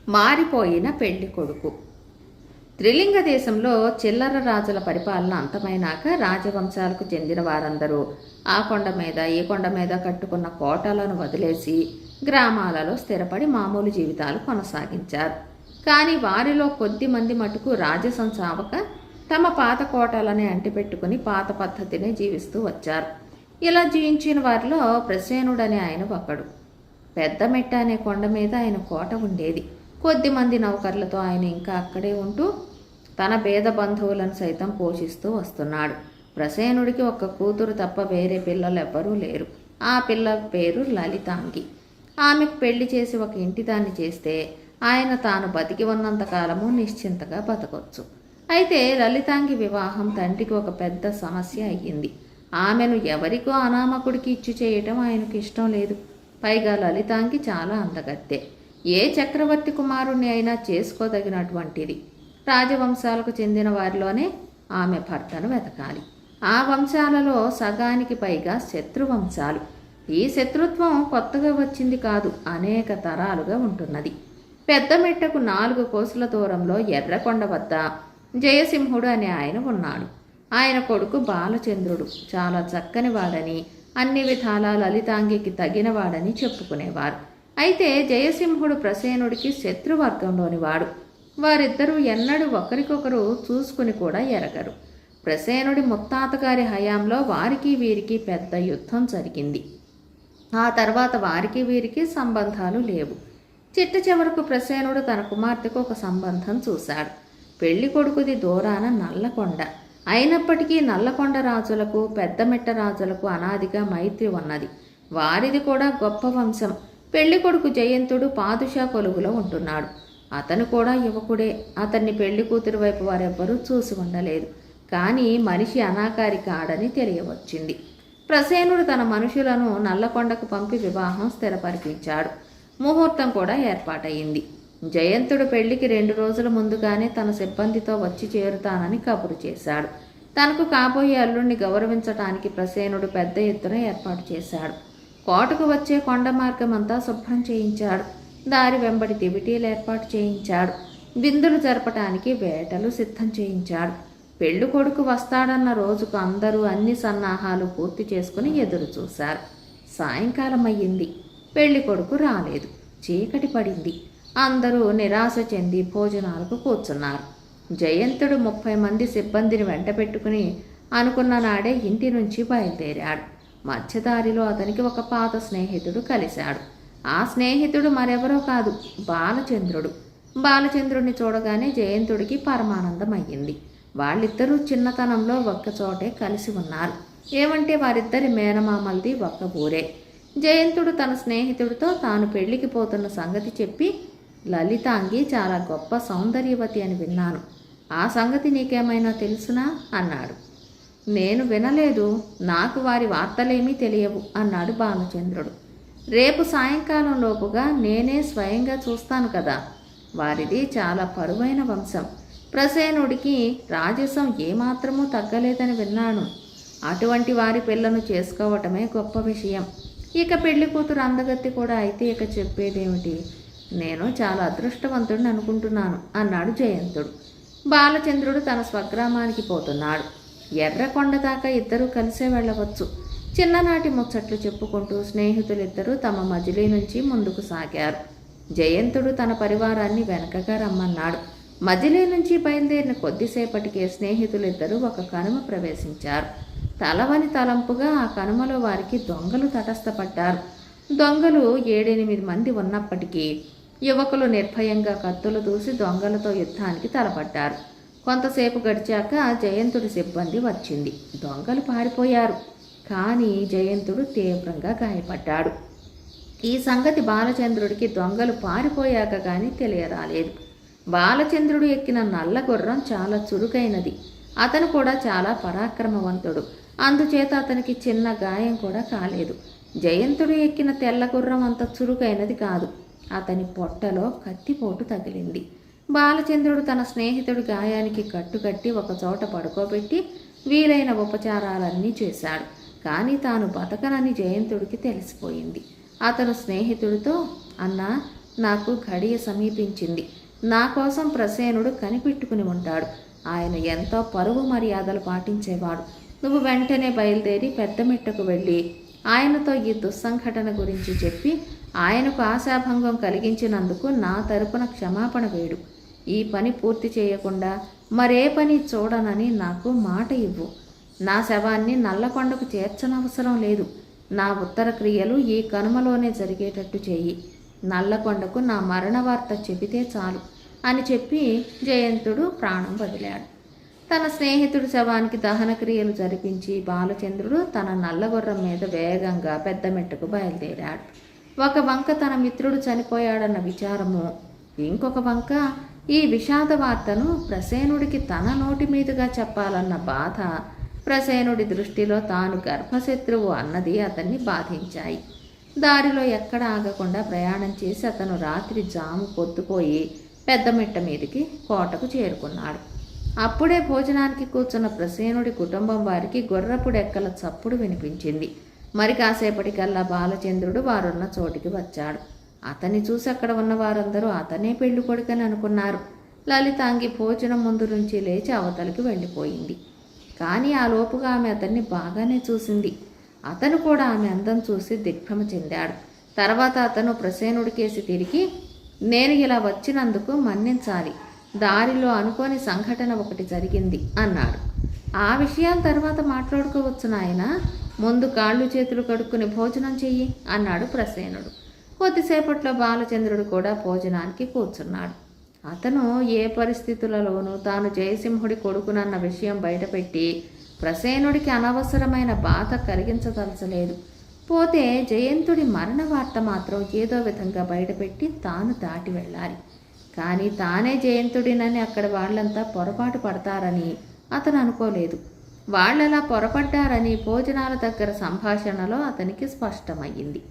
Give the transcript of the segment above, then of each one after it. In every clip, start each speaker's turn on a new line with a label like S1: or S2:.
S1: మారిపోయిన పెళ్లి కొడుకు. త్రిలింగ దేశంలో చిల్లర రాజుల పరిపాలన అంతమైనాక రాజవంశాలకు చెందిన వారందరూ ఆ కొండ మీద ఈ కొండ మీద కట్టుకున్న కోటలను వదిలేసి గ్రామాలలో స్థిరపడి మామూలు జీవితాలు కొనసాగించారు. కానీ వారిలో కొద్ది మంది మటుకు రాజసం చావక తమ పాత కోటలని అంటిపెట్టుకుని పాత పద్ధతినే జీవిస్తూ వచ్చారు. ఇలా జీవించిన వారిలో ప్రసేనుడనే ఆయన ఒకడు. పెద్ద మెట్ట అనే కొండ మీద ఆయన కోట ఉండేది. కొద్దిమంది నౌకర్లతో ఆయన ఇంకా అక్కడే ఉంటూ తన పేద బంధువులను సైతం పోషిస్తూ వస్తున్నాడు. ప్రసేనుడికి ఒక్క కూతురు తప్ప వేరే పిల్లలు ఎవ్వరూ లేరు. ఆ పిల్ల పేరు లలితాంగి. ఆమెకు పెళ్లి చేసి ఒక ఇంటిదాన్ని చేస్తే ఆయన తాను బతికి ఉన్నంతకాలము నిశ్చింతగా బతకొచ్చు. అయితే లలితాంగి వివాహం తండ్రికి ఒక పెద్ద సమస్య అయ్యింది. ఆమెను ఎవరికో అనామకుడికి ఇచ్చి చేయటం ఆయనకు ఇష్టం లేదు. పైగా లలితాంగి చాలా అందగత్తె. ఏ చక్రవర్తి కుమారుణ్ణి అయినా చేసుకోదగినటువంటిది. రాజవంశాలకు చెందిన వారిలోనే ఆమె భర్తను వెతకాలి. ఆ వంశాలలో సగానికి పైగా శత్రువంశాలు. ఈ శత్రుత్వం కొత్తగా వచ్చింది కాదు, అనేక తరాలుగా ఉంటున్నది. పెద్ద మెట్టకు 4 కోసుల దూరంలో ఎర్రకొండ వద్ద జయసింహుడు అనే ఆయన ఉన్నాడు. ఆయన కొడుకు బాలచంద్రుడు చాలా చక్కని వాడని, అన్ని విధాలా లలితాంగికి తగినవాడని చెప్పుకునేవారు. అయితే జయసింహుడు ప్రసేనుడికి శత్రువర్గంలోని వాడు. వారిద్దరూ ఎన్నడూ ఒకరికొకరు చూసుకుని కూడా ఎరగరు. ప్రసేనుడి ముత్తాతగారి హయాంలో వారికి వీరికి పెద్ద యుద్ధం జరిగింది. ఆ తర్వాత వారికి వీరికి సంబంధాలు లేవు. చిట్ట చివరకు ప్రసేనుడు తన కుమార్తెకు ఒక సంబంధం చూశాడు. పెళ్లి కొడుకుది దూరాన నల్లకొండ. అయినప్పటికీ నల్లకొండ రాజులకు పెద్దమెట్ట రాజులకు అనాదిగా మైత్రి ఉన్నది. వారిది కూడా గొప్ప వంశం. పెళ్లి కొడుకు జయంతుడు పాదుషా కొలువులో ఉంటున్నాడు. అతను కూడా యువకుడే. అతన్ని పెళ్లి కూతురు వైపు వారెవ్వరూ చూసి ఉండలేదు. కానీ మనిషి అనాకారి కాడని తెలియవచ్చింది. ప్రసేనుడు తన మనుషులను నల్లకొండకు పంపి వివాహం స్థిరపరిపించాడు. ముహూర్తం కూడా ఏర్పాటయింది. జయంతుడు పెళ్లికి 2 రోజుల ముందుగానే తన సిబ్బందితో వచ్చి చేరుతానని కబురు చేశాడు. తనకు కాబోయే అల్లుణ్ణి గౌరవించటానికి ప్రసేనుడు పెద్ద ఎత్తున ఏర్పాటు చేశాడు. కోటకు వచ్చే కొండ మార్గం అంతా శుభ్రం చేయించాడు. దారి వెంబడి దివిటీలు ఏర్పాటు చేయించాడు. విందులు జరపటానికి వేటలు సిద్ధం చేయించాడు. పెళ్లి కొడుకు వస్తాడన్న రోజుకు అందరూ అన్ని సన్నాహాలు పూర్తి చేసుకుని ఎదురు చూశారు. సాయంకాలం అయ్యింది. పెళ్లి కొడుకు రాలేదు. చీకటి పడింది. అందరూ నిరాశ చెంది భోజనాలకు కూర్చున్నారు. జయంతుడు 30 మంది సిబ్బందిని వెంట పెట్టుకుని అనుకున్న నాడే ఇంటి నుంచి బయలుదేరాడు. మధ్యదారిలో అతనికి ఒక పాత స్నేహితుడు కలిశాడు. ఆ స్నేహితుడు మరెవరో కాదు, బాలచంద్రుడు. బాలచంద్రుడిని చూడగానే జయంతుడికి పరమానందం అయ్యింది. వాళ్ళిద్దరూ చిన్నతనంలో ఒక్కచోటే కలిసి ఉన్నారు. ఏమంటే వారిద్దరి మేనమామలది ఒక్క ఊరే. జయంతుడు తన స్నేహితుడితో తాను పెళ్లికి పోతున్న సంగతి చెప్పి, లలితాంగి చాలా గొప్ప సౌందర్యవతి అని విన్నాను. ఆ సంగతి నీకేమైనా తెలుసునా అన్నాడు. నేను వినలేదు. నాకు వారి వార్తలేమీ తెలియవు అన్నాడు బాలచంద్రుడు. రేపు సాయంకాలం లోపుగా నేనే స్వయంగా చూస్తాను కదా. వారిది చాలా పరువైన వంశం. ప్రసేనుడికి రాజసం ఏమాత్రమూ తగ్గలేదని విన్నాను. అటువంటి వారి పిల్లను చేసుకోవటమే గొప్ప విషయం. ఇక పెళ్లి కూతురు అందగత్తి కూడా అయితే ఇక చెప్పేదేమిటి. నేను చాలా అదృష్టవంతుడిని అనుకుంటున్నాను అన్నాడు జయంతుడు. బాలచంద్రుడు తన స్వగ్రామానికి పోతున్నాడు. ఎర్రకొండ దాకా ఇద్దరూ కలిసే వెళ్ళవచ్చు. చిన్ననాటి ముచ్చట్లు చెప్పుకుంటూ స్నేహితులిద్దరూ తమ మజిలీ నుంచి ముందుకు సాగారు. జయంతుడు తన పరివారాన్ని వెనకగా రమ్మన్నాడు. మజిలీ నుంచి బయలుదేరిన కొద్దిసేపటికే స్నేహితులిద్దరూ ఒక కనుమ ప్రవేశించారు. తలవని తలంపుగా ఆ కనుమలో వారికి దొంగలు తటస్థపడ్డారు. దొంగలు 7-8 మంది ఉన్నప్పటికీ యువకులు నిర్భయంగా కత్తులు దూసి దొంగలతో యుద్ధానికి తలపడ్డారు. కొంతసేపు గడిచాక జయంతుడి సిబ్బంది వచ్చింది. దొంగలు పారిపోయారు. కానీ జయంతుడు తీవ్రంగా గాయపడ్డాడు. ఈ సంగతి బాలచంద్రుడికి దొంగలు పారిపోయాక కానీ తెలియరాలేదు. బాలచంద్రుడు ఎక్కిన నల్ల గుర్రం చాలా చురుకైనది. అతను కూడా చాలా పరాక్రమవంతుడు. అందుచేత అతనికి చిన్న గాయం కూడా కాలేదు. జయంతుడు ఎక్కిన తెల్ల గుర్రం అంత చురుకైనది కాదు. అతని పొట్టలో కత్తిపోటు తగిలింది. బాలచంద్రుడు తన స్నేహితుడి గాయానికి కట్టుకట్టి ఒకచోట పడుకోబెట్టి వీలైన ఉపచారాలన్నీ చేశాడు. కానీ తాను బతకనని జయంతుడికి తెలిసిపోయింది. అతను స్నేహితుడితో, అన్నా, నాకు ఘడియ సమీపించింది. నా కోసం ప్రసేనుడు కనిపెట్టుకుని ఉంటాడు. ఆయన ఎంతో పరువు మర్యాదలు పాటించేవాడు. నువ్వు వెంటనే బయలుదేరి పెద్దమిట్టకు వెళ్ళి ఆయనతో ఈ దుస్సంఘటన గురించి చెప్పి ఆయనకు ఆశాభంగం కలిగించినందుకు నా తరపున క్షమాపణ వేడు. ఈ పని పూర్తి చేయకుండా మరే పని చూడనని నాకు మాట ఇవ్వు. నా శవాన్ని నల్లకొండకు చేర్చనవసరం లేదు. నా ఉత్తర క్రియలు ఈ కనుమలోనే జరిగేటట్టు చేయి. నల్లకొండకు నా మరణ వార్త చెబితే చాలు అని చెప్పి జయంతుడు ప్రాణం వదిలాడు. తన స్నేహితుడి శవానికి దహన క్రియలు జరిపించి బాలచంద్రుడు తన నల్లగొర్రం మీద వేగంగా పెద్దమెట్టుకు బయలుదేరాడు. ఒక వంక తన మిత్రుడు చనిపోయాడన్న విచారము, ఇంకొక వంక ఈ విషాద వార్తను ప్రసేనుడికి తన నోటి మీదుగా చెప్పాలన్న బాధ ప్రసేనుడి దృష్టిలో తాను గర్భశత్రువు అన్నది అతన్ని బాధించాయి. దారిలో ఎక్కడ ఆగకుండా ప్రయాణం చేసి అతను రాత్రి జాము పొద్దుపోయి పెద్దమిట్ట మీదికి కోటకు చేరుకున్నాడు. అప్పుడే భోజనానికి కూర్చున్న ప్రసేనుడి కుటుంబం వారికి గుర్రపు డెక్కల చప్పుడు వినిపించింది. మరి కాసేపటికల్లా బాలచంద్రుడు వారున్న చోటికి వచ్చాడు. అతన్ని చూసి అక్కడ ఉన్న వారందరూ అతనే పెళ్లి కొడుకని అనుకున్నారు. లలితాంగి భోజనం ముందు నుంచి లేచి అవతలికి వెళ్ళిపోయింది. కానీ ఆ లోపుగా ఆమె అతన్ని బాగానే చూసింది. అతను కూడా ఆమె అందం చూసి దిగ్భ్రమ చెందాడు. తర్వాత అతను ప్రసేనుడికేసి తిరిగి, నేను ఇలా వచ్చినందుకు మన్నించాలి. దారిలో అనుకోని సంఘటన ఒకటి జరిగింది అన్నాడు. ఆ విషయాల తర్వాత మాట్లాడుకోవచ్చు నాయన, ముందు కాళ్ళు చేతులు కడుక్కుని భోజనం చెయ్యి అన్నాడు ప్రసేనుడు. కొద్దిసేపట్లో బాలచంద్రుడు కూడా భోజనానికి కూర్చున్నాడు. అతను ఏ పరిస్థితులలోనూ తాను జయసింహుడి కొడుకునన్న విషయం బయటపెట్టి ప్రసేనుడికి అనవసరమైన బాధ కలిగించదలచలేదు. పోతే జయంతుడి మరణ వార్త మాత్రం ఏదో విధంగా బయటపెట్టి తాను దాటి వెళ్ళాలి. కానీ తానే జయంతుడినని అక్కడ వాళ్ళంతా పొరపాటు పడతారని అతను అనుకోలేదు. వాళ్ళలా పొరపడ్డారని భోజనాల దగ్గర సంభాషణలో అతనికి స్పష్టమయ్యింది.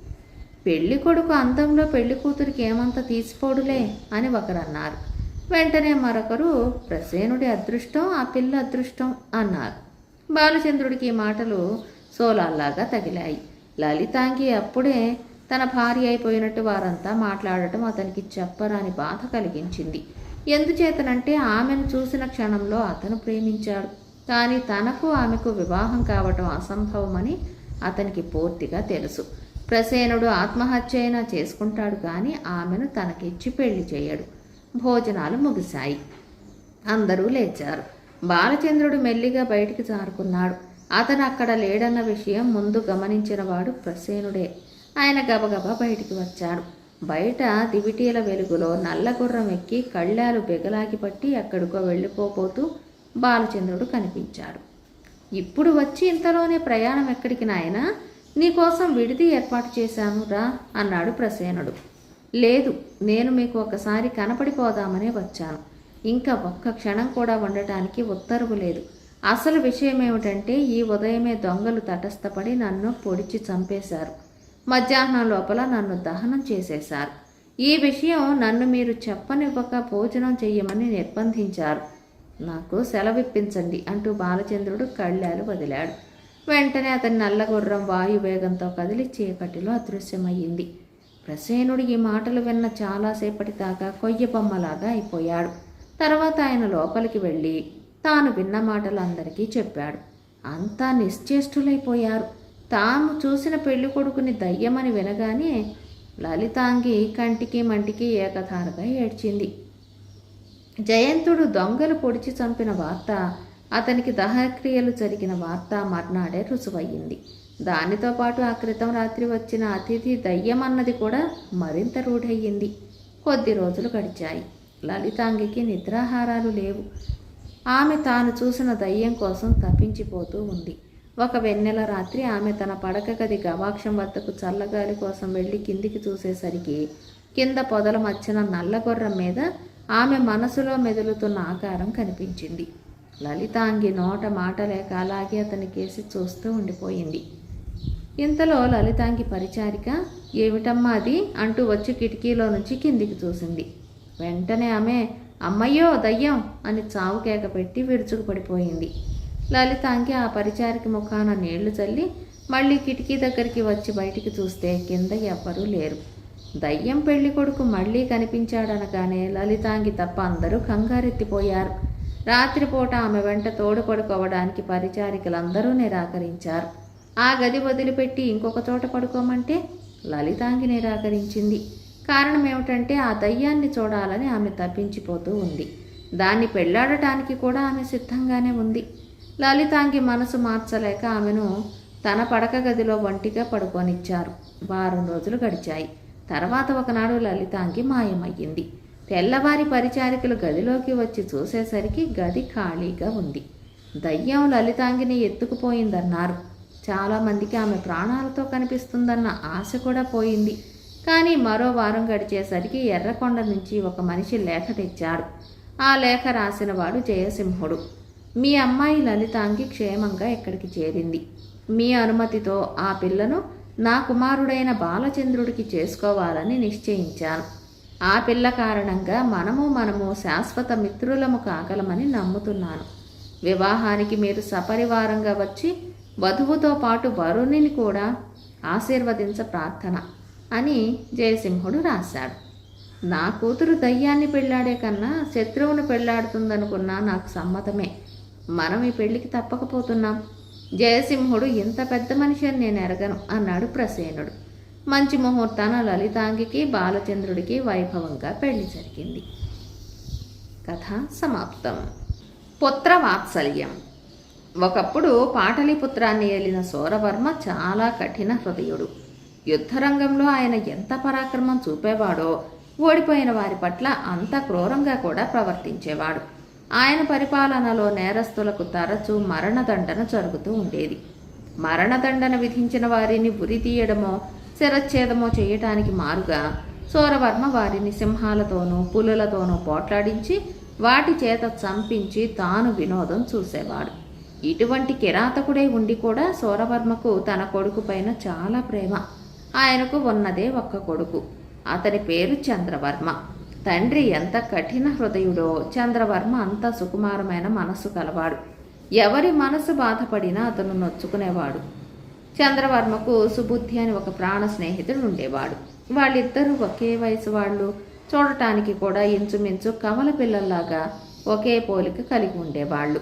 S1: పెళ్లి కొడుకు అందంలో పెళ్లి కూతురికి ఏమంత తీసిపోడులే అని ఒకరన్నారు. వెంటనే మరొకరు ప్రసేనుడి అదృష్టం ఆ పిల్ల అదృష్టం అన్నారు. బాలచంద్రుడికి ఈ మాటలు సోలాల్లాగా తగిలాయి. లలితాంగి అప్పుడే తన భార్య అయిపోయినట్టు వారంతా మాట్లాడటం అతనికి చెప్పరాని బాధ కలిగించింది. ఎందుచేతనంటే ఆమెను చూసిన క్షణంలో అతను ప్రేమించాడు. కానీ తనకు ఆమెకు వివాహం కావటం అసంభవమని అతనికి పూర్తిగా తెలుసు. ప్రసేనుడు ఆత్మహత్య అయినా చేసుకుంటాడు కానీ ఆమెను తనకిచ్చి పెళ్లి చేయడు. భోజనాలు ముగిశాయి. అందరూ లేచారు. బాలచంద్రుడు మెల్లిగా బయటికి జారుకున్నాడు. అతను అక్కడ లేడన్న విషయం ముందు గమనించినవాడు ప్రసేనుడే. ఆయన గబగబా బయటికి వచ్చాడు. బయట దివిటీల వెలుగులో నల్లగుర్రం ఎక్కి కళ్ళాలు బెగలాగి పట్టి ఎక్కడికో వెళ్ళిపోతూ బాలచంద్రుడు కనిపించాడు. ఇప్పుడు వచ్చి ఇంతలోనే ప్రయాణం ఎక్కడికి నాయనా? నీకోసం విడిది ఏర్పాటు చేశాను రా అన్నాడు ప్రసేనుడు. లేదు, నేను మీకు ఒకసారి కనపడిపోదామనే వచ్చాను. ఇంకా ఒక్క క్షణం కూడా ఉండటానికి ఉత్తర్వు లేదు. అసలు విషయం ఏమిటంటే ఈ ఉదయమే దొంగలు తటస్థపడి నన్ను పొడిచి చంపేశారు. మధ్యాహ్నం లోపల నన్ను దహనం చేసేశారు. ఈ విషయం నన్ను మీరు చెప్పనివ్వక భోజనం చెయ్యమని నిర్బంధించారు. నాకు సెలవిప్పించండి అంటూ బాలచంద్రుడు కళ్ళాలు వదిలాడు. వెంటనే అతని నల్లగుర్రం వాయువేగంతో కదిలి చీకటిలో అదృశ్యమయ్యింది. ప్రసేనుడు ఈ మాటలు విన్న చాలాసేపటి దాకా కొయ్య బొమ్మలాగా అయిపోయాడు. తర్వాత ఆయన లోపలికి వెళ్ళి తాను విన్న మాటలు అందరికీ చెప్పాడు. అంతా నిశ్చేష్టులైపోయారు. తాము చూసిన పెళ్లి కొడుకుని దయ్యమని వినగానే లలితాంగి కంటికి మంటికి ఏకధారగా ఏడ్చింది. జయంతుడు దొంగలు పొడిచి చంపిన వార్త, అతనికి దహనక్రియలు జరిగిన వార్త మర్నాడే రుజువయ్యింది. దానితో పాటు ఆ క్రితం రాత్రి వచ్చిన అతిథి దయ్యమన్నది కూడా మరింత రూఢయ్యింది. కొద్ది రోజులు గడిచాయి. లలితాంగికి నిద్రాహారాలు లేవు. ఆమె తాను చూసిన దయ్యం కోసం తప్పించిపోతూ ఉంది. ఒక వెన్నెల రాత్రి ఆమె తన పడక గది గవాక్షం వద్దకు చల్లగాలి కోసం వెళ్ళి కిందికి చూసేసరికి కింద పొదల మధ్యన నల్లగొర్రం మీద ఆమె మనసులో మెదులుతున్న ఆకారం కనిపించింది. లలితాంగి నోట మాట లేక అలాగే అతని కేసి చూస్తూ ఉండిపోయింది. ఇంతలో లలితాంగి పరిచారిక ఏమిటమ్మా అది అంటూ వచ్చి కిటికీలో నుంచి కిందికి చూసింది. వెంటనే ఆమె అమ్మయ్యో దయ్యం అని చావు కేక పెట్టి విరుచుకుపడిపోయింది. లలితాంగి ఆ పరిచారికి ముఖాన నీళ్లు చల్లి మళ్ళీ కిటికీ దగ్గరికి వచ్చి బయటికి చూస్తే కింద ఎవ్వరూ లేరు. దయ్యం పెళ్లి కొడుకు మళ్ళీ కనిపించాడనగానే లలితాంగి తప్ప అందరూ కంగారెత్తిపోయారు. రాత్రిపూట ఆమె వెంట తోడు పడుకోవడానికి పరిచారికలందరూ నిరాకరించారు. ఆ గది వదిలిపెట్టి ఇంకొక చోట పడుకోమంటే లలితాంగి నిరాకరించింది. కారణం ఏమిటంటే ఆ దయ్యాన్ని చూడాలని ఆమె తప్పించిపోతూ ఉంది. దాన్ని పెళ్లాడటానికి కూడా ఆమె సిద్ధంగానే ఉంది. లలితాంగి మనసు మార్చలేక ఆమెను తన పడక గదిలో ఒంటిగా పడుకోనిచ్చారు. వారం రోజులు గడిచాయి. తర్వాత ఒకనాడు లలితాంగి మాయమయ్యింది. తెల్లవారి పరిచారికలు గదిలోకి వచ్చి చూసేసరికి గది ఖాళీగా ఉంది. దయ్యం లలితాంగిని ఎత్తుకుపోయిందన్నారు. చాలామందికి ఆమె ప్రాణాలతో కనిపిస్తుందన్న ఆశ కూడా పోయింది. కానీ మరో వారం గడిచేసరికి ఎర్రకొండ నుంచి ఒక మనిషి లేఖ తెచ్చాడు. ఆ లేఖ రాసినవాడు జయసింహుడు. మీ అమ్మాయి లలితాంగి క్షేమంగా ఇక్కడికి చేరింది. మీ అనుమతితో ఆ పిల్లను నా కుమారుడైన బాలచంద్రుడికి చేసుకోవాలని నిశ్చయించాను. ఆ పిల్ల కారణంగా మనము శాశ్వత మిత్రులము కాగలమని నమ్ముతున్నాను. వివాహానికి మీరు సపరివారంగా వచ్చి వధువుతో పాటు వరుణిని కూడా ఆశీర్వదించ ప్రార్థన అని జయసింహుడు రాశాడు. నా కూతురు దయ్యాన్ని పెళ్లాడే కన్నా శత్రువును పెళ్లాడుతుందనుకున్నా నాకు సమ్మతమే. మనం ఈ పెళ్లికి తప్పకపోతున్నాం. జయసింహుడు ఇంత పెద్ద మనిషి అని నేను ఎరగను అన్నాడు ప్రసేనుడు. మంచి ముహూర్తాన లలితాంగికి బాలచంద్రుడికి వైభవంగా పెళ్లి జరిగింది. కథ సమాప్తం. పుత్రవాత్సల్యం. ఒకప్పుడు పాటలీపుత్రాన్ని ఏలిన సూరవర్మ చాలా కఠిన హృదయుడు. యుద్ధరంగంలో ఆయన ఎంత పరాక్రమం చూపేవాడో ఓడిపోయిన వారి పట్ల అంత క్రూరంగా కూడా ప్రవర్తించేవాడు. ఆయన పరిపాలనలో నేరస్తులకు తరచూ మరణదండన జరుగుతూ ఉండేది. మరణదండన విధించిన వారిని ఉరితీయడమో శిరచ్ఛేదమో చేయటానికి మారుగా సూరవర్మ వారిని సింహాలతోనూ పులులతోనూ పోట్లాడించి వాటి చేత చంపించి తాను వినోదం చూసేవాడు. ఇటువంటి కిరాతకుడై ఉండి కూడా సూరవర్మకు తన కొడుకు పైన చాలా ప్రేమ. ఆయనకు ఉన్నదే ఒక్క కొడుకు. అతని పేరు చంద్రవర్మ. తండ్రి ఎంత కఠిన హృదయుడో చంద్రవర్మ అంత సుకుమారమైన మనస్సు కలవాడు. ఎవరి మనసు బాధపడినా అతను నొచ్చుకునేవాడు. చంద్రవర్మకు సుబుద్ధి అని ఒక ప్రాణ స్నేహితుడు ఉండేవాడు. వాళ్ళిద్దరూ ఒకే వయసు వాళ్ళు. చూడటానికి కూడా ఇంచుమించు కమల పిల్లల్లాగా ఒకే పోలిక కలిగి ఉండేవాళ్ళు.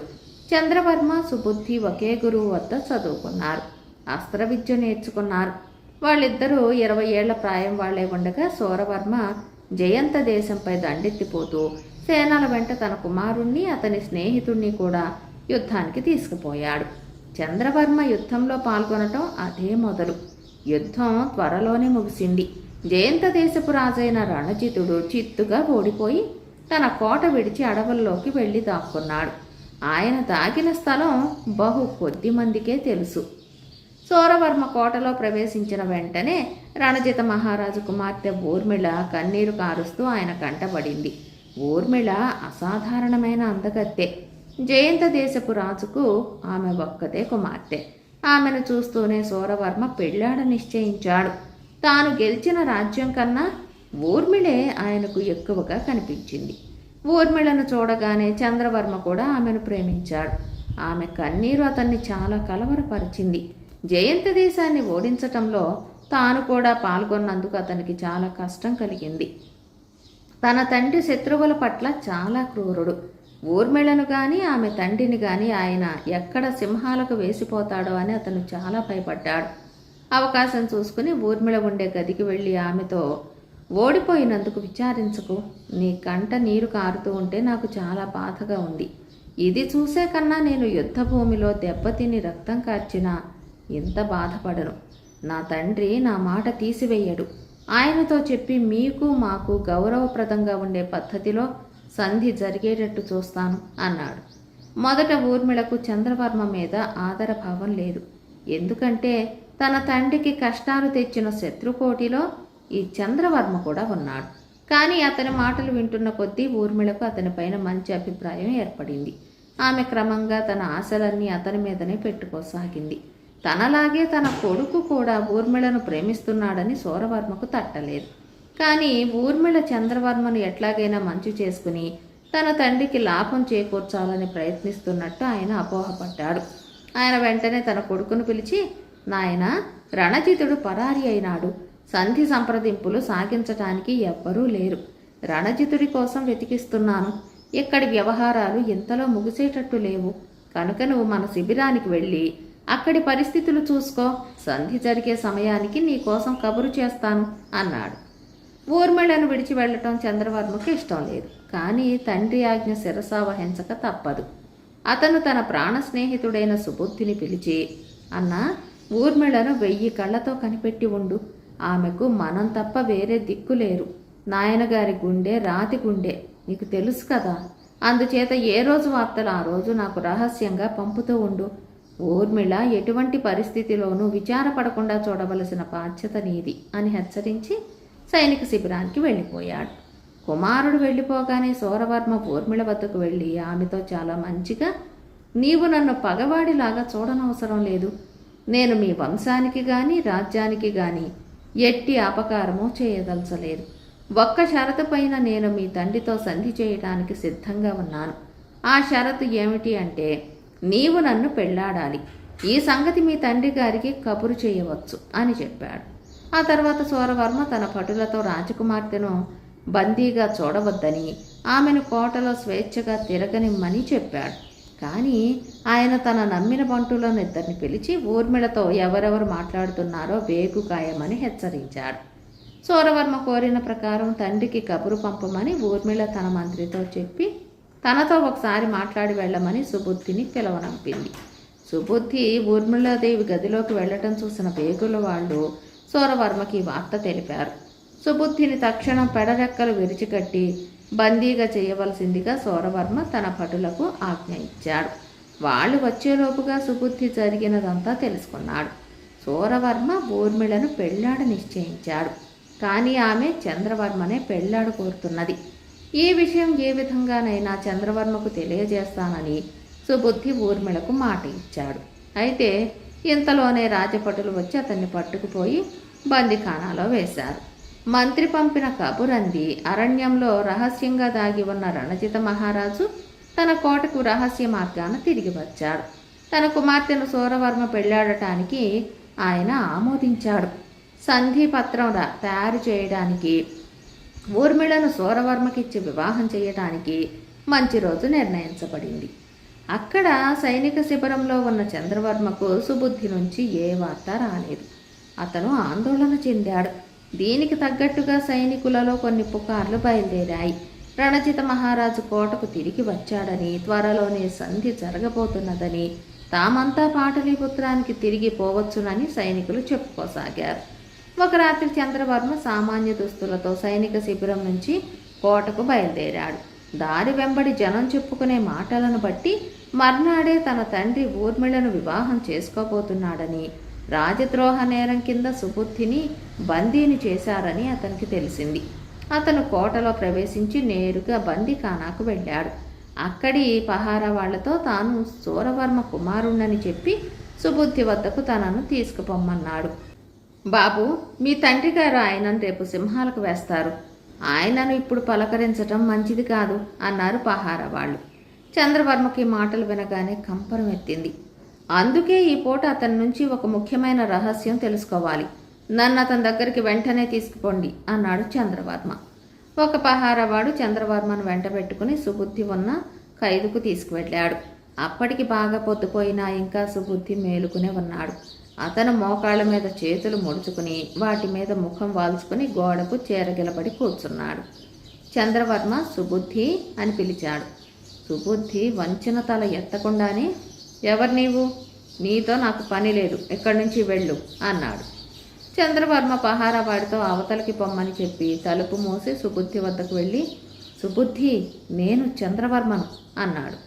S1: చంద్రవర్మ సుబుద్ధి ఒకే గురువు వద్ద చదువుకున్నారు. అస్త్ర విద్య నేర్చుకున్నారు. వాళ్ళిద్దరూ 20 ఏళ్ల ప్రాయం వాళ్లే ఉండగా సూరవర్మ జయంత దేశంపై దండెత్తిపోతూ సేనల వెంట తన కుమారుణ్ణి అతని స్నేహితుణ్ణి కూడా యుద్ధానికి తీసుకుపోయాడు. చంద్రవర్మ యుద్ధంలో పాల్గొనటం అదే మొదలు. యుద్ధం త్వరలోనే ముగిసింది. జయంత దేశపు రాజైన రణజితుడు చిత్తుగా ఓడిపోయి తన కోట విడిచి అడవుల్లోకి వెళ్ళి దాక్కున్నాడు. ఆయన దాగిన స్థలం బహు కొద్ది మందికే తెలుసు. సూరవర్మ కోటలో ప్రవేశించిన వెంటనే రణజిత మహారాజు కుమార్తె ఊర్మిళ కన్నీరు కారుస్తూ ఆయన కంటపడింది. ఊర్మిళ అసాధారణమైన అందగత్తె. జయంత దేశపు రాజుకు ఆమె ఒక్కతే కుమార్తె. ఆమెను చూస్తూనే సూరవర్మ పెళ్ళాడ నిశ్చయించాడు. తాను గెలిచిన రాజ్యం కన్నా ఊర్మిళే ఆయనకు ఎక్కువగా కనిపించింది. ఊర్మిళను చూడగానే చంద్రవర్మ కూడా ఆమెను ప్రేమించాడు. ఆమె కన్నీరు అతన్ని చాలా కలవరపరిచింది. జయంత దేశాన్ని ఓడించటంలో తాను కూడా పాల్గొన్నందుకు అతనికి చాలా కష్టం కలిగింది. తన తండ్రి శత్రువుల పట్ల చాలా క్రూరుడు. ఊర్మిళను గాని ఆమె తండ్రిని గాని ఆయన ఎక్కడ సింహాలకు వేసిపోతాడో అని అతను చాలా భయపడ్డాడు. అవకాశం చూసుకుని ఊర్మిళ ఉండే గదికి వెళ్ళి ఆమెతో, ఓడిపోయినందుకు విచారించకు. నీ కంట నీరు కారుతూ ఉంటే నాకు చాలా బాధగా ఉంది. ఇది చూసే కన్నా నేను యుద్ధభూమిలో దెబ్బతిని రక్తం కార్చినా ఇంత బాధపడను. నా తండ్రి నా మాట తీసివేయడు. ఆయనతో చెప్పి మీకు మాకు గౌరవప్రదంగా ఉండే పద్ధతిలో సంధి జరిగేటట్టు చూస్తాను అన్నాడు. మొదట ఊర్మిళకు చంద్రవర్మ మీద ఆదరభావం లేదు. ఎందుకంటే తన తండ్రికి కష్టాలు తెచ్చిన శత్రుకోటిలో ఈ చంద్రవర్మ కూడా ఉన్నాడు. కానీ అతని మాటలు వింటున్న కొద్దీ ఊర్మిళకు అతనిపైన మంచి అభిప్రాయం ఏర్పడింది. ఆమె క్రమంగా తన ఆశలన్నీ అతని మీదనే పెట్టుకోసాగింది. తనలాగే తన కొడుకు కూడా ఊర్మిళను ప్రేమిస్తున్నాడని సూరవర్మకు తట్టలేదు. కానీ ఊర్మిళ చంద్రవర్మను ఎట్లాగైనా మంచు చేసుకుని తన తండ్రికి లాభం చేకూర్చాలని ప్రయత్నిస్తున్నట్టు ఆయన అపోహపడ్డాడు. ఆయన వెంటనే తన కొడుకును పిలిచి, నాయనా, రణజితుడు పరారి అయినాడు. సంధి సంప్రదింపులు సాగించటానికి ఎవ్వరూ లేరు. రణజితుడి కోసం వెతికిస్తున్నాను. ఇక్కడి వ్యవహారాలు ఇంతలో ముగిసేటట్టు లేవు. కనుక నువ్వు మన శిబిరానికి వెళ్ళి అక్కడి పరిస్థితులు చూసుకో. సంధి జరిగే సమయానికి నీ కోసం కబురు చేస్తాను అన్నాడు. ఊర్మిళను విడిచి వెళ్లటం చంద్రవర్మకు ఇష్టం లేదు. కానీ తండ్రి ఆజ్ఞ శిరసావహించక తప్పదు. అతను తన ప్రాణ స్నేహితుడైన సుబుద్ధిని పిలిచి, అన్నా, ఊర్మిళను 1000 కళ్ళతో కనిపెట్టి ఉండు. ఆమెకు మనం తప్ప వేరే దిక్కు లేరు. నాయనగారి గుండె రాతి గుండె, నీకు తెలుసు కదా. అందుచేత ఏ రోజు వార్తలు ఆ రోజు నాకు రహస్యంగా పంపుతూ ఉండు. ఊర్మిళ ఎటువంటి పరిస్థితిలోనూ విచారపడకుండా చూడవలసిన బాధ్యత నీది అని హెచ్చరించి సైనిక శిబిరానికి వెళ్ళిపోయాడు. కుమారుడు వెళ్ళిపోగానే సూరవర్మ ఊర్మిళ వద్దకు వెళ్ళి ఆమెతో చాలా మంచిగా, నీవు నన్ను పగవాడిలాగా చూడనవసరం లేదు. నేను మీ వంశానికి గాని రాజ్యానికి గాని ఎట్టి అపకారమూ చేయదలచలేదు. ఒక్క షరతు పైన నేను మీ తండ్రితో సంధి చేయడానికి సిద్ధంగా ఉన్నాను. ఆ షరతు ఏమిటి అంటే, నీవు నన్ను పెళ్లాడాలి. ఈ సంగతి మీ తండ్రి గారికి కబురు చేయవచ్చు అని చెప్పాడు. ఆ తర్వాత సూరవర్మ తన భటులతో రాజకుమార్తెను బందీగా చూడవద్దని, ఆమెను కోటలో స్వేచ్ఛగా తిరగనిమ్మని చెప్పాడు. కానీ ఆయన తన నమ్మిన బంటులను ఇద్దరిని పిలిచి ఊర్మిళతో ఎవరెవరు మాట్లాడుతున్నారో వేగుకాయమని హెచ్చరించాడు. సూరవర్మ కోరిన ప్రకారం తండ్రికి కబురు పంపమని ఊర్మిళ తన మంత్రితో చెప్పి తనతో ఒకసారి మాట్లాడి వెళ్ళమని సుబుద్ధిని పిలవనంపింది. సుబుద్ధి ఊర్మిళాదేవి గదిలోకి వెళ్లటం చూసిన వేగుల వాళ్ళు సూరవర్మకి వార్త తెలిపారు. సుబుద్ధిని తక్షణం పెడరెక్కలు విరిచికట్టి బందీగా చేయవలసిందిగా సూరవర్మ తన భటులకు ఆజ్ఞ ఇచ్చాడు. వాళ్ళు వచ్చేలోపుగా సుబుద్ధి జరిగినదంతా తెలుసుకున్నాడు. సూరవర్మ ఊర్మిళను పెళ్లాడ నిశ్చయించాడు. కానీ ఆమె చంద్రవర్మనే పెళ్లాడ కోరుతున్నది. ఈ విషయం ఏ విధంగానైనా చంద్రవర్మకు తెలియజేస్తానని సుబుద్ధి ఊర్మిళకు మాట ఇచ్చాడు. అయితే ఇంతలోనే రాజభటులు వచ్చి అతన్ని పట్టుకుపోయి బందిఖానాలో వేశారు. మంత్రి పంపిన కబురంది అరణ్యంలో రహస్యంగా దాగి ఉన్న రణజిత మహారాజు తన కోటకు రహస్య మార్గాన తిరిగి వచ్చాడు. తన కుమార్తెను సూరవర్మ పెళ్లాడటానికి ఆయన ఆమోదించాడు. సంధి పత్రం తయారు చేయడానికి, ఊర్మిళను సూరవర్మకిచ్చి వివాహం చేయటానికి మంచి రోజు నిర్ణయించబడింది. అక్కడ సైనిక శిబిరంలో ఉన్న చంద్రవర్మకు సుబుద్ధి నుంచి ఏ వార్త రాలేదు. అతను ఆందోళన చెందాడు. దీనికి తగ్గట్టుగా సైనికులలో కొన్ని పుకార్లు బయలుదేరాయి. రణజిత మహారాజు కోటకు తిరిగి వచ్చాడని, త్వరలోనే సంధి జరగబోతున్నదని, తామంతా పాటలీపుత్రానికి తిరిగి పోవచ్చునని సైనికులు చెప్పుకోసాగారు. ఒక రాత్రి చంద్రవర్మ సామాన్య దుస్తులతో సైనిక శిబిరం నుంచి కోటకు బయలుదేరాడు. దారి వెంబడి జనం చెప్పుకునే మాటలను బట్టి మర్నాడే తన తండ్రి ఊర్మిళను వివాహం చేసుకోబోతున్నాడని, రాజద్రోహ నేరం కింద సుబుద్ధిని బందీని చేశారని అతనికి తెలిసింది. అతను కోటలో ప్రవేశించి నేరుగా బందీఖానాకు వెళ్ళాడు. అక్కడి పహారా వాళ్లతో తాను సూరవర్మ కుమారుణ్ణని చెప్పి సుబుద్ధి వద్దకు తనను తీసుకుపోమ్మన్నాడు. బాబు, మీ తండ్రి గారు ఆయనను రేపు సింహాలకు వేస్తారు. ఆయనను ఇప్పుడు పలకరించటం మంచిది కాదు అన్నారు పహారా వాళ్ళు. చంద్రవర్మకి మాటలు వినగానే కంపరం ఎత్తింది. అందుకే ఈ పూట అతని నుంచి ఒక ముఖ్యమైన రహస్యం తెలుసుకోవాలి. నన్ను అతని దగ్గరికి వెంటనే తీసుకుపోండి అన్నాడు చంద్రవర్మ. ఒక పహారావాడు చంద్రవర్మను వెంట పెట్టుకుని సుబుద్ధి ఉన్న ఖైదుకు తీసుకువెళ్ళాడు. అప్పటికి బాగా పొద్దుపోయినా ఇంకా సుబుద్ధి మేలుకునే ఉన్నాడు. అతను మోకాళ్ళ మీద చేతులు ముడుచుకుని వాటి మీద ముఖం వాల్చుకుని గోడకు చేరగిలబడి కూర్చున్నాడు. చంద్రవర్మ సుబుద్ధి అని పిలిచాడు. సుబుద్ధి వంచిన తల ఎత్తకుండానే, ఎవరు నీవు? నీతో నాకు పని లేదు, ఎక్కడి నుంచి వెళ్ళు అన్నాడు. చంద్రవర్మ పహారావాడితో అవతలికి పొమ్మని చెప్పి తలుపు మూసి సుబుద్ధి వద్దకు వెళ్ళి, సుబుద్ధి, నేను చంద్రవర్మను అన్నాడు.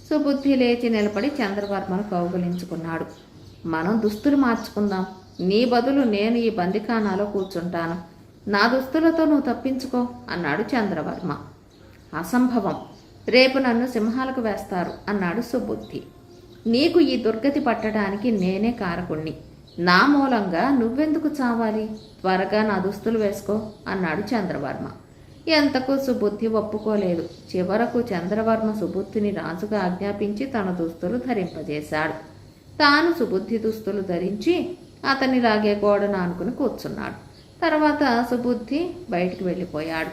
S1: సుబుద్ధి లేచి నిలబడి చంద్రవర్మను కౌగులించుకున్నాడు. మనం దుస్తులు మార్చుకుందాం. నీ బదులు నేను ఈ బందిఖానాలో కూర్చుంటాను. నా దుస్తులతో నువ్వు తప్పించుకో అన్నాడు చంద్రవర్మ. అసంభవం, రేపు నన్ను సింహాలకు వేస్తారు అన్నాడు సుబుద్ధి. నీకు ఈ దుర్గతి పట్టడానికి నేనే కారకుణ్ణి. నా మూలంగా నువ్వెందుకు చావాలి? త్వరగా నా దుస్తులు వేసుకో అన్నాడు చంద్రవర్మ. ఎంతకు సుబుద్ధి ఒప్పుకోలేదు. చివరకు చంద్రవర్మ సుబుద్ధిని రాజుగా ఆజ్ఞాపించి తన దుస్తులు ధరింపజేశాడు. తాను సుబుద్ధి దుస్తులు ధరించి అతనిలాగే గోడను ఆనుకుని కూర్చున్నాడు. తర్వాత సుబుద్ధి బయటికి వెళ్ళిపోయాడు.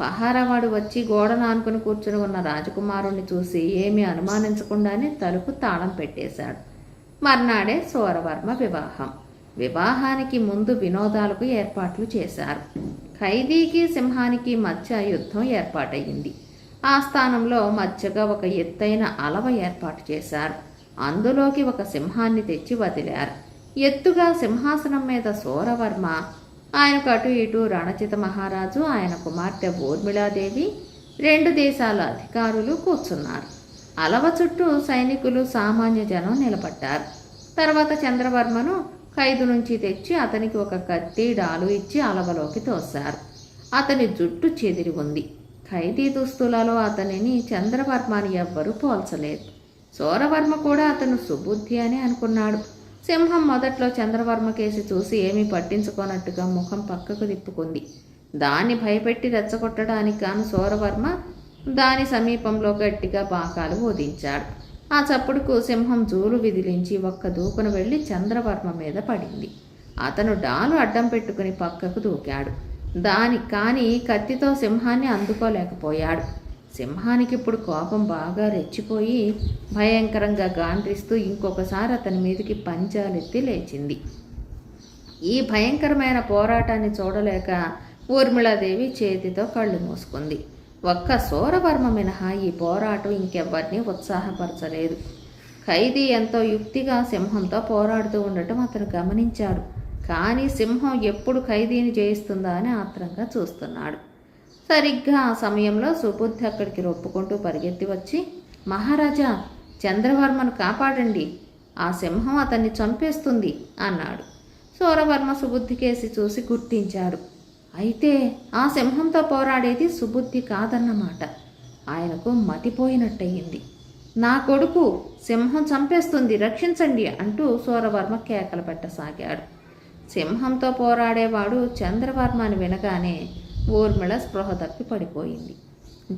S1: పహారావాడు వచ్చి గోడను ఆనుకుని కూర్చుని ఉన్న రాజకుమారుణ్ణి చూసి ఏమీ అనుమానించకుండానే తలుపు తాళం పెట్టేశాడు. మర్నాడే సూరవర్మ వివాహం. వివాహానికి ముందు వినోదాలకు ఏర్పాట్లు చేశారు. ఖైదీకి సింహానికి మధ్య యుద్ధం ఏర్పాటయ్యింది. ఆ స్థానంలో మధ్యగా ఒక ఎత్తైన అలవ ఏర్పాటు చేశారు. అందులోకి ఒక సింహాన్ని తెచ్చి వదిలారు. ఎత్తుగా సింహాసనం మీద సూరవర్మ, ఆయనకు అటు ఇటు రణచిత మహారాజు, ఆయన కుమార్తె ఊర్మిళాదేవి, 2 దేశాల అధికారులు కూర్చున్నారు. అలవ చుట్టూ సైనికులు, సామాన్య జనం నిలబడ్డారు. తర్వాత చంద్రవర్మను ఖైదు నుంచి తెచ్చి అతనికి ఒక కత్తి, డాలు ఇచ్చి అలవలోకి తోశారు. అతని జుట్టు చెదిరి ఉంది. ఖైదీ దుస్తులలో అతనిని చంద్రవర్మని ఎవ్వరూ పోల్చలేదు. సూరవర్మ కూడా అతను సుబుద్ధి అని అనుకున్నాడు. సింహం మొదట్లో చంద్రవర్మ కేసి చూసి ఏమీ పట్టించుకోనట్టుగా ముఖం పక్కకు తిప్పుకుంది. దాన్ని భయపెట్టి రెచ్చగొట్టడానికి గాను సూరవర్మ దాని సమీపంలో గట్టిగా బాకాలు ఊదించాడు. ఆ చప్పుడుకు సింహం జూలు విదిలించి ఒక్క దూకున వెళ్ళి చంద్రవర్మ మీద పడింది. అతను డాలు అడ్డం పెట్టుకుని పక్కకు దూకాడు. కానీ కత్తితో సింహాన్ని అందుకోలేకపోయాడు. సింహానికి ఇప్పుడు కోపం బాగా రెచ్చిపోయి భయంకరంగా గాండ్రిస్తూ ఇంకొకసారి అతని మీదకి పంజాలెత్తి లేచింది. ఈ భయంకరమైన పోరాటాన్ని చూడలేక ఊర్మిళాదేవి చేతితో కళ్ళు మూసుకుంది. ఒక్క సూరవర్మ మినహా ఈ పోరాటం ఇంకెవ్వరినీ ఉత్సాహపరచలేదు. ఖైదీ ఎంతో యుక్తిగా సింహంతో పోరాడుతూ ఉండటం అతను గమనించాడు. కానీ సింహం ఎప్పుడు ఖైదీని జయిస్తుందా అని ఆత్రంగా చూస్తున్నాడు. సరిగ్గా ఆ సమయంలో సుబుద్ధి అక్కడికి రొప్పుకుంటూ పరిగెత్తి వచ్చి, మహారాజా, చంద్రవర్మను కాపాడండి, ఆ సింహం అతన్ని చంపేస్తుంది అన్నాడు. సూరవర్మ సుబుద్ధి కేసి చూసి గుర్తించాడు. అయితే ఆ సింహంతో పోరాడేది సుబుద్ధి కాదన్నమాట. ఆయనకు మతిపోయినట్టయింది. నా కొడుకు సింహం చంపేస్తుంది, రక్షించండి అంటూ సూరవర్మ కేకలు పెట్టసాగాడు. సింహంతో పోరాడేవాడు చంద్రవర్మ అని వినగానే ఊర్మిళ స్పృహ తప్పి పడిపోయింది.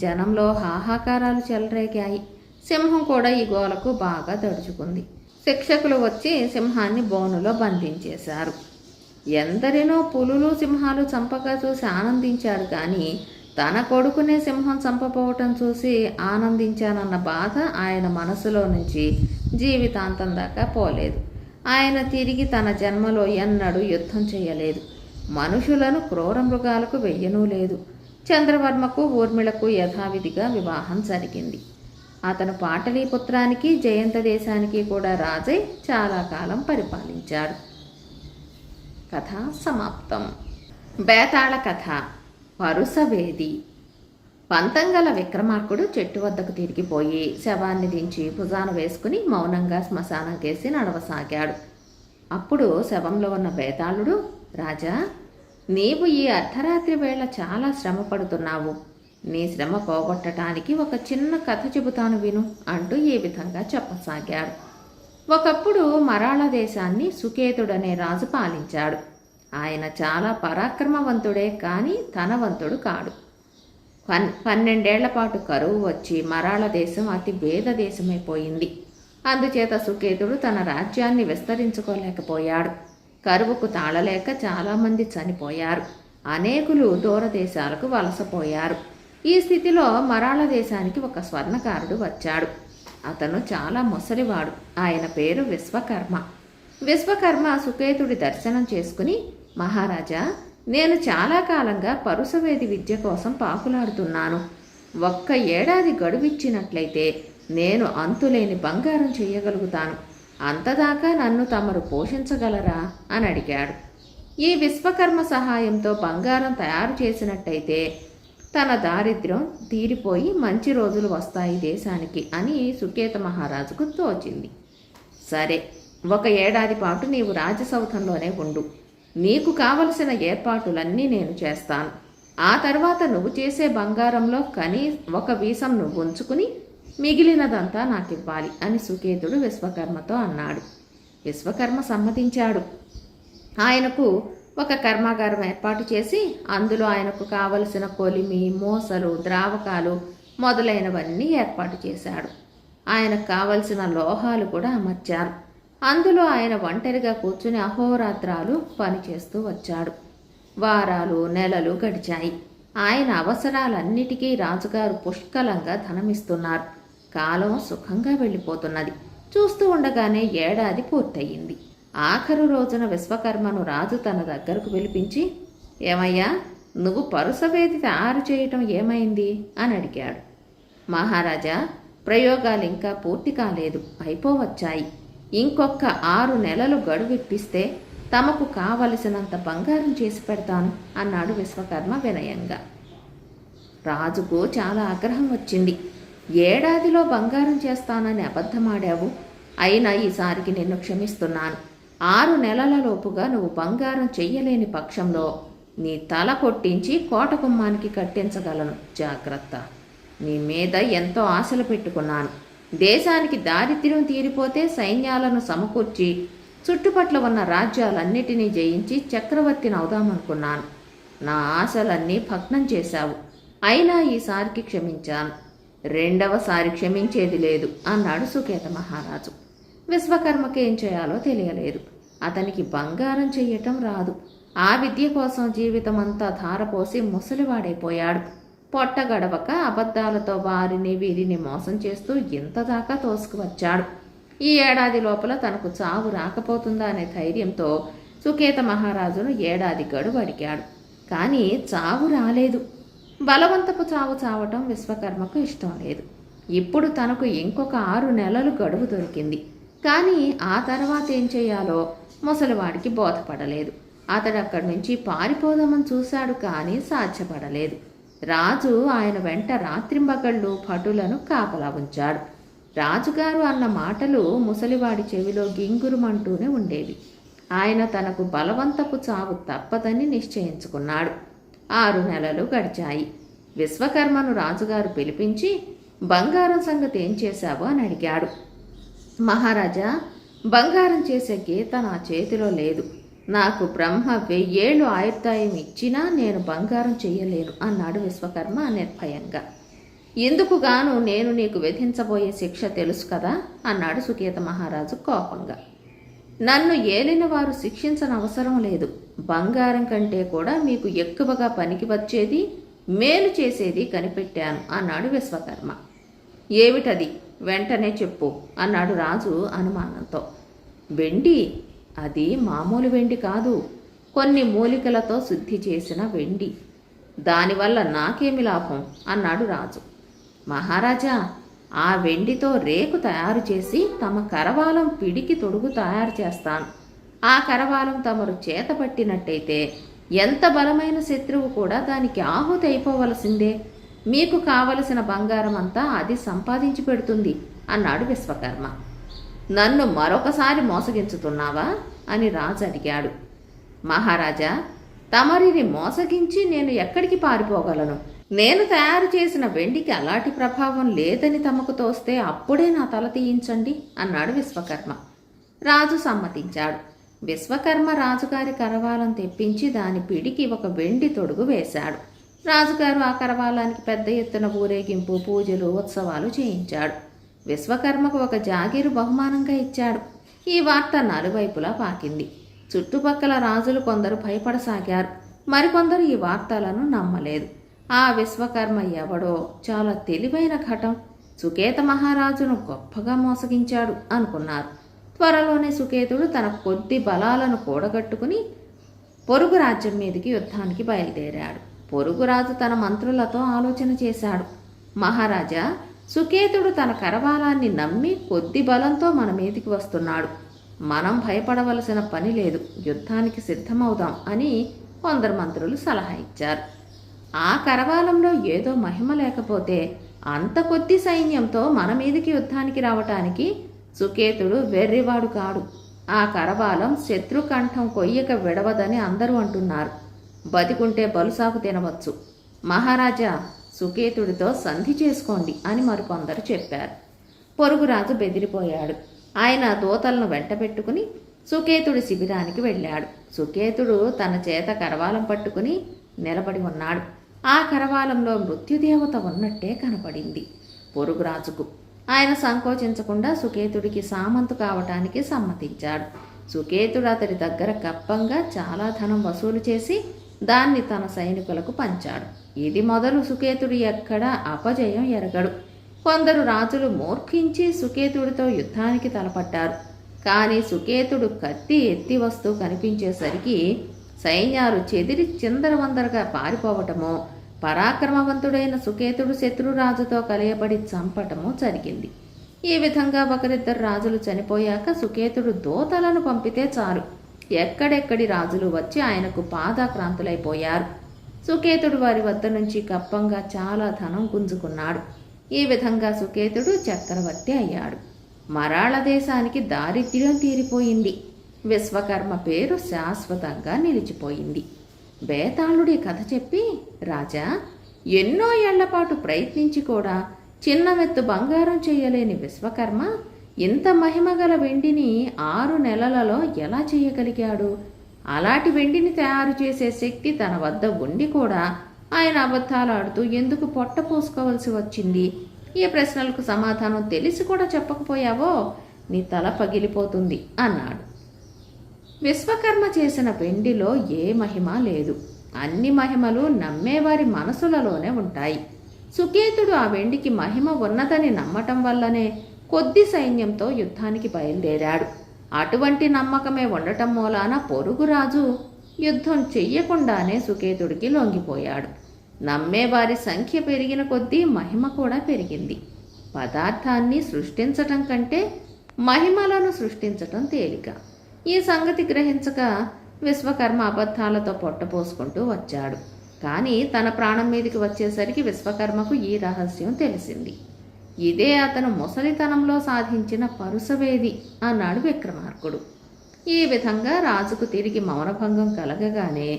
S1: జనంలో హాహాకారాలు చెలరేగాయి. సింహం కూడా ఈ గోలకు బాగా దడుచుకుంది. శిక్షకులు వచ్చి సింహాన్ని బోనులో బంధించేశారు. ఎందరినో పులులు, సింహాలు చంపగా చూసి ఆనందించాడు. కానీ తన కొడుకునే సింహం చంపపోవటం చూసి ఆనందించానన్న బాధ ఆయన మనసులో నుంచి జీవితాంతం దాకా పోలేదు. ఆయన తిరిగి తన జన్మలో ఎన్నడూ యుద్ధం చేయలేదు. మనుషులను క్రూర మృగాలకు వెయ్యనూ లేదు. చంద్రవర్మకు ఊర్మిళకు యథావిధిగా వివాహం జరిగింది. అతను పాటలీపుత్రానికి, జయంత దేశానికి కూడా రాజై చాలా కాలం పరిపాలించాడు. కథ సమాప్తం. బేతాళ కథ. పరుసవేది. పంతంగల విక్రమార్కుడు చెట్టు వద్దకు తిరిగిపోయి శవాన్ని దించి భుజాన వేసుకుని మౌనంగా శ్మశానం కేసి నడవసాగాడు. అప్పుడు శవంలో ఉన్న బేతాళుడు, రాజా, నీవు ఈ అర్ధరాత్రి వేళ చాలా శ్రమ పడుతున్నావు. నీ శ్రమ పోగొట్టడానికి ఒక చిన్న కథ చెబుతాను విను అంటూ ఈ విధంగా చెప్పసాగాడు. ఒకప్పుడు మరాళ దేశాన్ని సుకేతుడనే రాజు పాలించాడు. ఆయన చాలా పరాక్రమవంతుడే, కానీ ధనవంతుడు కాడు. 12 ఏళ్ల పాటు కరువు వచ్చి మరాళ దేశం అతి పేద దేశమైపోయింది. అందుచేత సుకేతుడు తన రాజ్యాన్ని విస్తరించుకోలేకపోయాడు. కరువుకు తాళలేక చాలామంది చనిపోయారు. అనేకులు దూరదేశాలకు వలసపోయారు. ఈ స్థితిలో మరాళ దేశానికి ఒక స్వర్ణకారుడు వచ్చాడు. అతను చాలా ముసలివాడు. ఆయన పేరు విశ్వకర్మ. విశ్వకర్మ సుకేతుడి దర్శనం చేసుకుని, మహారాజా, నేను చాలా కాలంగా పరుసవేది విద్య కోసం పాకులాడుతున్నాను. 1 ఏడాది గడువిచ్చినట్లయితే నేను అంతులేని బంగారం చేయగలుగుతాను. అంతదాకా నన్ను తమరు పోషించగలరా అని అడిగాడు. ఈ విశ్వకర్మ సహాయంతో బంగారం తయారు చేసినట్టయితే తన దారిద్ర్యం తీరిపోయి మంచి రోజులు వస్తాయి దేశానికి అని సుకేత మహారాజుకు తోచింది. సరే, 1 ఏడాది పాటు నీవు రాజసౌధంలోనే ఉండు. నీకు కావలసిన ఏర్పాటులన్నీ నేను చేస్తాను. ఆ తర్వాత నువ్వు చేసే బంగారంలో ఒక వీసం నువ్వు ఉంచుకుని మిగిలినదంతా నాకివ్వాలి అని సుకేతుడు విశ్వకర్మతో అన్నాడు. విశ్వకర్మ సమ్మతించాడు. ఆయనకు ఒక కర్మాగారం ఏర్పాటు చేసి అందులో ఆయనకు కావలసిన కొలిమి, మోసలు, ద్రావకాలు మొదలైనవన్నీ ఏర్పాటు చేశాడు. ఆయనకు కావలసిన లోహాలు కూడా అమర్చారు. అందులో ఆయన ఒంటరిగా కూర్చుని అహోరాత్రాలు పనిచేస్తూ వచ్చాడు. వారాలు నెలలు గడిచాయి. ఆయన అవసరాలన్నిటికీ రాజుగారు పుష్కలంగా ధనమిస్తున్నారు. కాలం సుఖంగా వెళ్ళిపోతున్నది. చూస్తూ ఉండగానే ఏడాది పూర్తయింది. ఆఖరు రోజున విశ్వకర్మను రాజు తన దగ్గరకు పిలిపించి, ఏమయ్యా, నువ్వు పరుసవేది తయారు చేయటం ఏమైంది అని అడిగాడు. మహారాజా, ప్రయోగాలు ఇంకా పూర్తి కాలేదు, అయిపోవచ్చాయి. ఇంకొక 6 నెలలు గడువిప్పిస్తే తమకు కావలసినంత బంగారం చేసి పెడతాను అన్నాడు విశ్వకర్మ వినయంగా. రాజుకు చాలా ఆగ్రహం వచ్చింది. ఏడాదిలో బంగారం చేస్తానని అబద్ధమాడావు. అయినా ఈసారికి నిన్ను క్షమిస్తున్నాను. 6 నెలలలోపుగా నువ్వు బంగారం చెయ్యలేని పక్షంలో నీ తల కొట్టించి కోట గుమ్మానికి కట్టించగలను. జాగ్రత్త. నీ మీద ఎంతో ఆశలు పెట్టుకున్నాను. దేశానికి దారిద్ర్యం తీరిపోతే సైన్యాలను సమకూర్చి చుట్టుపట్ల ఉన్న రాజ్యాలన్నిటినీ జయించి చక్రవర్తిని అవుదామనుకున్నాను. నా ఆశలన్నీ భగ్నం చేశావు. అయినా ఈసారికి క్షమించాను. రెండవసారి క్షమించేది లేదు అన్నాడు సుకేత మహారాజు. విశ్వకర్మకి ఏం చేయాలో తెలియలేదు. అతనికి బంగారం చెయ్యటం రాదు. ఆ విద్య కోసం జీవితమంతా ధారపోసి ముసలివాడైపోయాడు. పొట్ట గడవక అబద్ధాలతో వారిని వీరిని మోసం చేస్తూ ఇంతదాకా తోసుకువచ్చాడు. ఈ ఏడాది లోపల తనకు చావు రాకపోతుందా అనే ధైర్యంతో సుకేత మహారాజును ఏడాది గడువు అడిగాడు. కానీ చావు రాలేదు. బలవంతపు చావు చావటం విశ్వకర్మకు ఇష్టం లేదు. ఇప్పుడు తనకు ఇంకొక 6 నెలలు గడువు దొరికింది. కానీ ఆ తర్వాత ఏం చేయాలో ముసలివాడికి బోధపడలేదు. అతడు అక్కడి నుంచి పారిపోదామని చూశాడు, కానీ సాధ్యపడలేదు. రాజు ఆయన వెంట రాత్రింబగళ్ళు భటులను కాపలా ఉంచాడు. రాజుగారు అన్న మాటలు ముసలివాడి చెవిలో గింగురుమంటూనే ఉండేవి. ఆయన తనకు బలవంతపు చావు తప్పదని నిశ్చయించుకున్నాడు. 6 నెలలు గడిచాయి. విశ్వకర్మను రాజుగారు పిలిపించి బంగారం సంగతి ఏం చేశావో అని అడిగాడు. మహారాజా, బంగారం చేసే గీత నా చేతిలో లేదు. నాకు బ్రహ్మ 1000 ఏళ్ళు ఆయుర్దాయం ఇచ్చినా నేను బంగారం చెయ్యలేను అన్నాడు విశ్వకర్మ నిర్భయంగా. ఎందుకుగాను నేను నీకు విధించబోయే శిక్ష తెలుసు కదా అన్నాడు సుకేత మహారాజు కోపంగా. నన్ను ఏలిన వారు శిక్షించనవసరం లేదు. బంగారం కంటే కూడా మీకు ఎక్కువగా పనికి వచ్చేది, మేలు చేసేది కనిపెట్టాను అన్నాడు విశ్వకర్మ. ఏమిటది? వెంటనే చెప్పు అన్నాడు రాజు అనుమానంతో. వెండి. అది మామూలు వెండి కాదు, కొన్ని మూలికలతో శుద్ధి చేసిన వెండి. దానివల్ల నాకేమి లాభం అన్నాడు రాజు. మహారాజా, ఆ వెండితో రేకు తయారు చేసి తమ కరవాలం పిడికి తొడుగు తయారు చేస్తాను. ఆ కరవాలం తమరు చేతపట్టినట్టయితే ఎంత బలమైన శత్రువు కూడా దానికి ఆహుతి అయిపోవలసిందే. మీకు కావలసిన బంగారం అంతా అది సంపాదించి పెడుతుంది అన్నాడు విశ్వకర్మ. నన్ను మరొకసారి మోసగించుతున్నావా అని రాజు అడిగాడు. మహారాజా, తమరిని మోసగించి నేను ఎక్కడికి పారిపోగలను? నేను తయారు చేసిన వెండికి అలాంటి ప్రభావం లేదని తమకు తోస్తే అప్పుడే నా తల తీయించండి అన్నాడు విశ్వకర్మ. రాజు సమ్మతించాడు. విశ్వకర్మ రాజుగారి కరవాలం తెప్పించి దాని పిడికి ఒక వెండి తొడుగు వేశాడు. రాజుగారు ఆ కరవాలానికి పెద్ద ఎత్తున ఊరేగింపు, పూజలు, ఉత్సవాలు చేయించాడు. విశ్వకర్మకు ఒక జాగీరు బహుమానంగా ఇచ్చాడు. ఈ వార్త నలువైపులా పాకింది. చుట్టుపక్కల రాజులు కొందరు భయపడసాగారు. మరికొందరు ఈ వార్తలను నమ్మలేదు. ఆ విశ్వకర్మ ఎవడో చాలా తెలివైన ఘటం, సుకేత మహారాజును గొప్పగా మోసగించాడు అనుకున్నారు. త్వరలోనే సుకేతుడు తన కొద్ది బలాలను కూడగట్టుకుని పొరుగు రాజ్యం మీదకి యుద్ధానికి బయలుదేరాడు. పొరుగురాజు తన మంత్రులతో ఆలోచన చేశాడు. మహారాజా, సుకేతుడు తన కరవాలాన్ని నమ్మి కొద్ది బలంతో మన మీదికి వస్తున్నాడు. మనం భయపడవలసిన పని లేదు, యుద్ధానికి సిద్ధమవుదాం అని కొందరు మంత్రులు సలహా ఇచ్చారు. ఆ కరవాలంలో ఏదో మహిమ లేకపోతే అంత కొద్ది సైన్యంతో మన మీదికి యుద్ధానికి రావటానికి సుకేతుడు వెర్రివాడు కాడు. ఆ కరవాలం శత్రుకంఠం కొయ్యక విడవదని అందరూ అంటున్నారు. బతికుంటే బలుసాకు తినవచ్చు. మహారాజా, సుకేతుడితో సంధి చేసుకోండి అని మరికొందరు చెప్పారు. పొరుగురాజు బెదిరిపోయాడు. ఆయన దూతలను వెంటబెట్టుకుని సుకేతుడి శిబిరానికి వెళ్ళాడు. సుకేతుడు తన చేత కరవాలం పట్టుకుని నిలబడి ఉన్నాడు. ఆ కరవాలంలో మృత్యుదేవత ఉన్నట్టే కనపడింది పొరుగురాజుకు. ఆయన సంకోచించకుండా సుకేతుడికి సామంతు కావటానికి సమ్మతించాడు. సుకేతుడు అతడి దగ్గర కప్పంగా చాలా ధనం వసూలు చేసి దాన్ని తన సైనికులకు పంచాడు. ఇది మొదలు సుకేతుడు ఎక్కడా అపజయం ఎరగడు. కొందరు రాజులు మూర్ఖించి సుకేతుడితో యుద్ధానికి తలపట్టారు. కానీ సుకేతుడు కత్తి ఎత్తి వస్తూ కనిపించేసరికి సైన్యాలు చెదిరి చిందరవందరగా పారిపోవటమో, పరాక్రమవంతుడైన సుకేతుడు శత్రురాజుతో కలయబడి చంపటమో జరిగింది. ఈ విధంగా ఒకరిద్దరు రాజులు చనిపోయాక సుకేతుడు దూతలను పంపితే చాలు, ఎక్కడెక్కడి రాజులు వచ్చి ఆయనకు పాదాక్రాంతులైపోయారు. సుకేతుడు వారి వద్ద నుంచి కప్పంగా చాలా ధనం గుంజుకున్నాడు. ఈ విధంగా సుకేతుడు చక్రవర్తి అయ్యాడు. మరాళ దేశానికి దారిద్ర్యం తీరిపోయింది. విశ్వకర్మ పేరు శాశ్వతంగా నిలిచిపోయింది. బేతాళుడి కథ చెప్పి, రాజా, ఎన్నో ఏళ్లపాటు ప్రయత్నించి కూడా చిన్నమెత్తు బంగారం చేయలేని విశ్వకర్మ ఇంత మహిమగల వెండిని 6 నెలలలో ఎలా చేయగలిగాడు? అలాంటి వెండిని తయారు చేసే శక్తి తన వద్ద ఉండి కూడా ఆయన అబద్ధాలాడుతూ ఎందుకు పొట్ట పోసుకోవలసి వచ్చింది? ఈ ప్రశ్నలకు సమాధానం తెలిసి కూడా చెప్పకపోయావో నీ తల పగిలిపోతుంది అన్నాడు. విశ్వకర్మ చేసిన వెండిలో ఏ మహిమ లేదు. అన్ని మహిమలు నమ్మేవారి మనసులలోనే ఉంటాయి. సుకేతుడు ఆ వెండికి మహిమ ఉన్నదని నమ్మటం వల్లనే కొద్ది సైన్యంతో యుద్ధానికి బయలుదేరాడు. అటువంటి నమ్మకమే ఉండటం మూలాన పొరుగురాజు యుద్ధం చెయ్యకుండానే సుకేతుడికి లొంగిపోయాడు. నమ్మేవారి సంఖ్య పెరిగిన కొద్దీ మహిమ కూడా పెరిగింది. పదార్థాన్ని సృష్టించటం కంటే మహిమలను సృష్టించటం తేలిక. ఈ సంగతి గ్రహించక విశ్వకర్మ అబద్ధాలతో పొట్టపోసుకుంటూ వచ్చాడు. కానీ తన ప్రాణం మీదకి వచ్చేసరికి విశ్వకర్మకు ఈ రహస్యం తెలిసింది. ఇదే అతను ముసలితనంలో సాధించిన పరుసవేది అన్నాడు విక్రమార్కుడు. ఈ విధంగా రాజుకు తిరిగి మౌనభంగం కలగగానే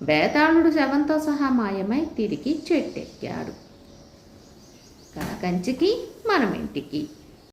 S1: బేతాళుడు శవంతో సహా మాయమై తిరిగి చెట్టెక్కాడు. కంచికి మనమింటికి.